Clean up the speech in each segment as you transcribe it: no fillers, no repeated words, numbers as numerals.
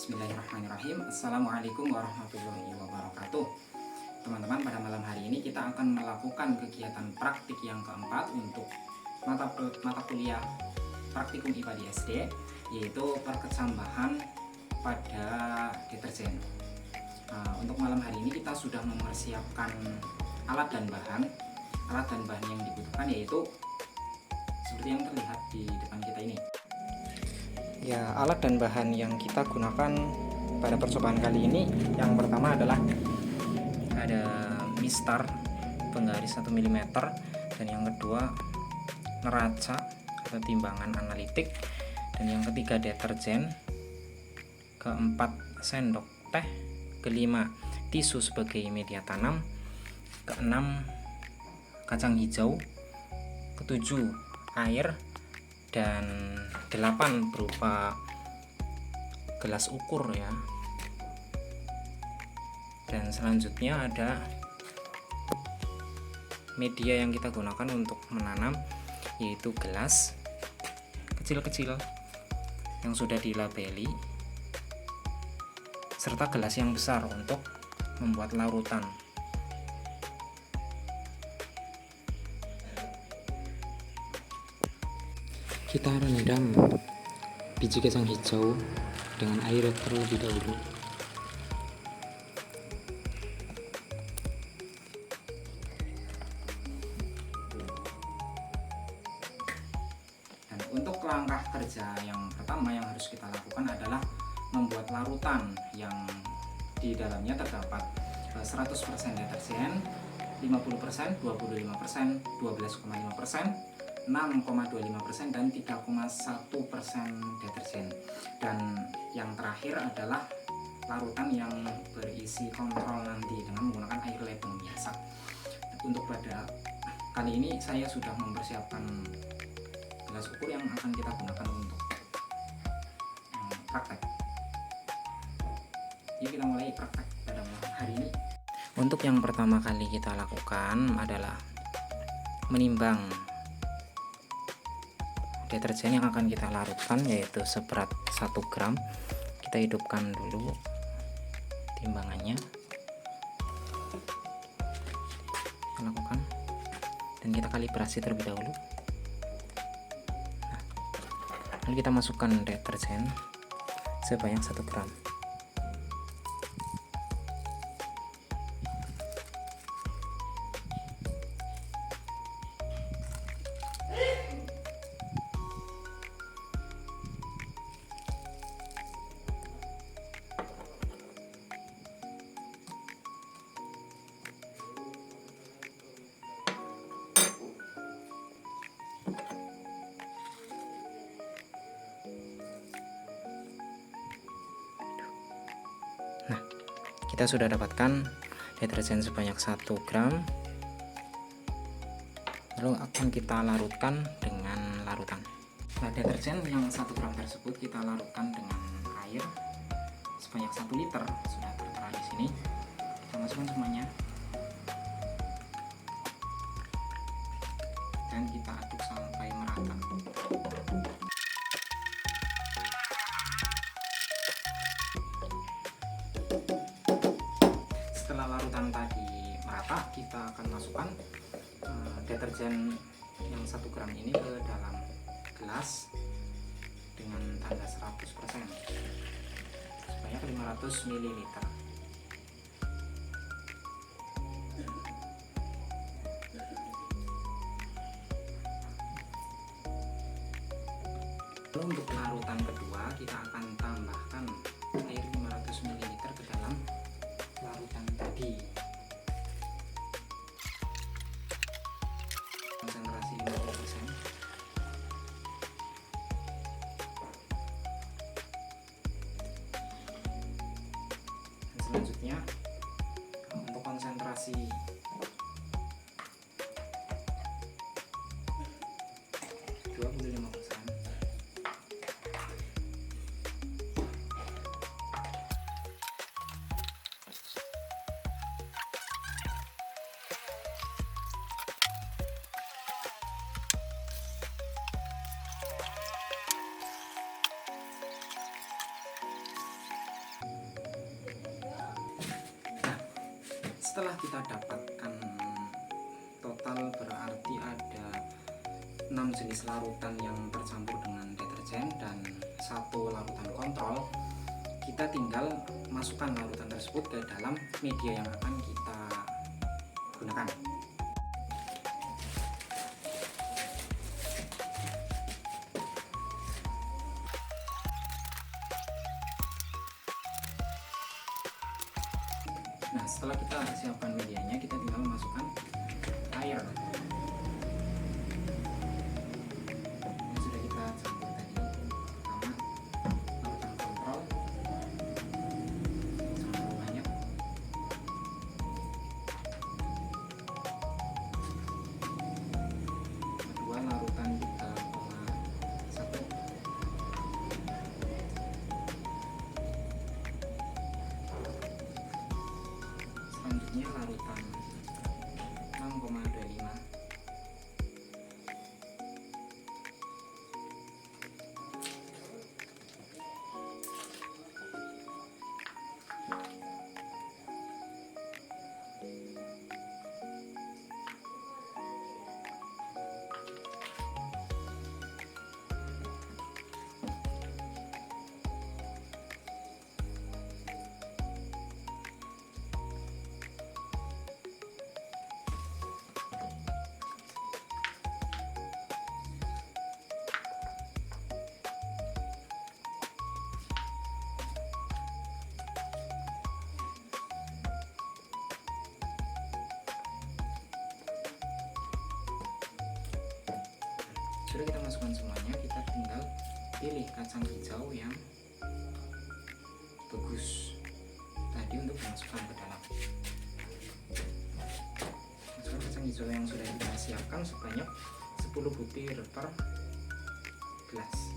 Bismillahirrahmanirrahim. Assalamualaikum warahmatullahi wabarakatuh. Teman-teman, pada malam hari ini kita akan melakukan kegiatan praktik yang keempat untuk mata kuliah praktikum IPA di SD, yaitu perkecambahan pada deterjen. Untuk malam hari ini kita sudah mempersiapkan alat dan bahan yang dibutuhkan, yaitu seperti yang terlihat di depan kita ini. Ya, alat dan bahan yang kita gunakan pada percobaan kali ini, yang pertama adalah ada mistar penggaris 1 mm, dan yang kedua neraca atau timbangan analitik, dan yang ketiga deterjen, keempat sendok teh, kelima tisu sebagai media tanam, keenam kacang hijau, ketujuh air, dan 8 berupa gelas ukur ya. Dan selanjutnya ada media yang kita gunakan untuk menanam, yaitu gelas kecil-kecil yang sudah dilabeli, serta gelas yang besar untuk membuat larutan. Kita rendam biji kacang hijau dengan air terlebih dahulu. Dan untuk langkah kerja yang pertama yang harus kita lakukan adalah membuat larutan yang di dalamnya terdapat 100% deterjen, 50%, 25%, 12,5%, 6,25%, dan 3,1% deterjen. Dan yang terakhir adalah larutan yang berisi kontrol nanti dengan menggunakan air ledeng biasa. Untuk pada kali ini saya sudah mempersiapkan gelas ukur yang akan kita gunakan untuk praktek. Yuk kita mulai praktek pada hari ini. Untuk yang pertama kali kita lakukan adalah menimbang deterjen yang akan kita larutkan, yaitu seberat 1 gram. Kita hidupkan dulu timbangannya, kita lakukan, dan kita kalibrasi terlebih dahulu. Lalu kita masukkan deterjen sebanyak 1 gram. Nah, kita sudah dapatkan deterjen sebanyak 1 gram. Lalu akan kita larutkan dengan larutan. Nah, deterjen yang 1 gram tersebut kita larutkan dengan air sebanyak 1 liter, sudah tertera di sini. Kita masukkan semuanya dan kita aduk sampai merata. Setelah larutan tadi merata, kita akan masukkan deterjen yang 1 gram ini ke dalam gelas dengan tanda 100% sebanyak 500 ml. Lalu untuk larutan kedua kita akan tambahkan air 500 ml ke dalam larutan tadi. Konsentrasi 50%. Dan selanjutnya untuk konsentrasi 25%. setelah kita dapatkan total, berarti ada 6 jenis larutan yang tercampur dengan deterjen dan 1 larutan kontrol. Kita tinggal masukkan larutan tersebut ke dalam media yang akan kita gunakan. Nah, setelah kita siapkan medianya, kita tinggal masukkan air yang sudah kita campur tadi. Pertama, larutan kontrol, jangan terlalu banyak. Kedua, larutan 3,1. Selanjutnya larutan 6,25. Sudah kita masukkan semuanya, kita tinggal pilih kacang hijau yang bagus tadi untuk dimasukkan ke dalam. Masukkan kacang hijau yang sudah kita siapkan sebanyak 10 butir per gelas.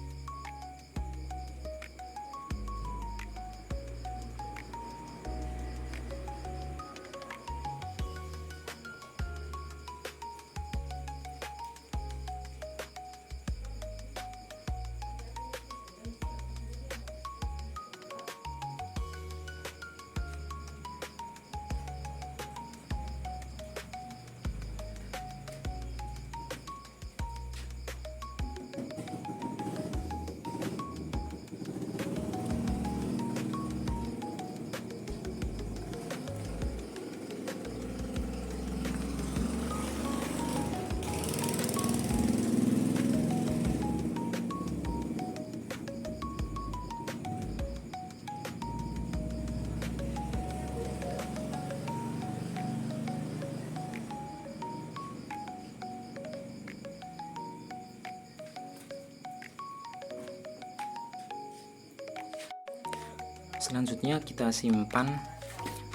Selanjutnya kita simpan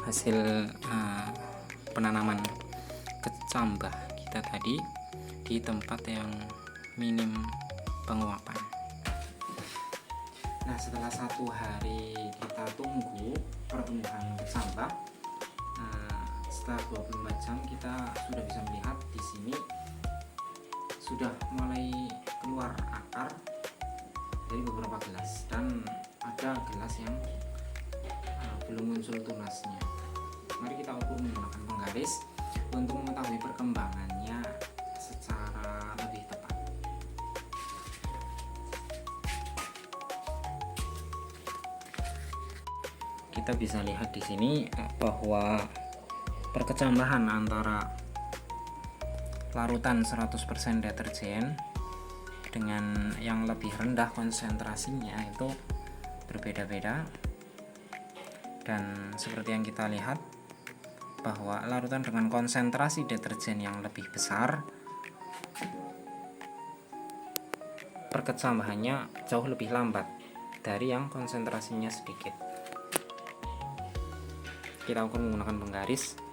hasil penanaman kecambah kita tadi di tempat yang minim penguapan. Nah, setelah 1 hari kita tunggu pertumbuhan kecambah, setelah 24 jam kita sudah bisa melihat di sini sudah mulai keluar akar dari beberapa gelas dan ada gelas yang belum muncul tunasnya. Mari kita ukur menggunakan penggaris untuk mengetahui perkembangannya secara lebih tepat. Kita bisa lihat di sini bahwa perkecambahan antara larutan 100% deterjen dengan yang lebih rendah konsentrasinya itu berbeda-beda. Dan seperti yang kita lihat bahwa larutan dengan konsentrasi deterjen yang lebih besar, perkecambahannya jauh lebih lambat dari yang konsentrasinya sedikit. Kita ukur menggunakan penggaris.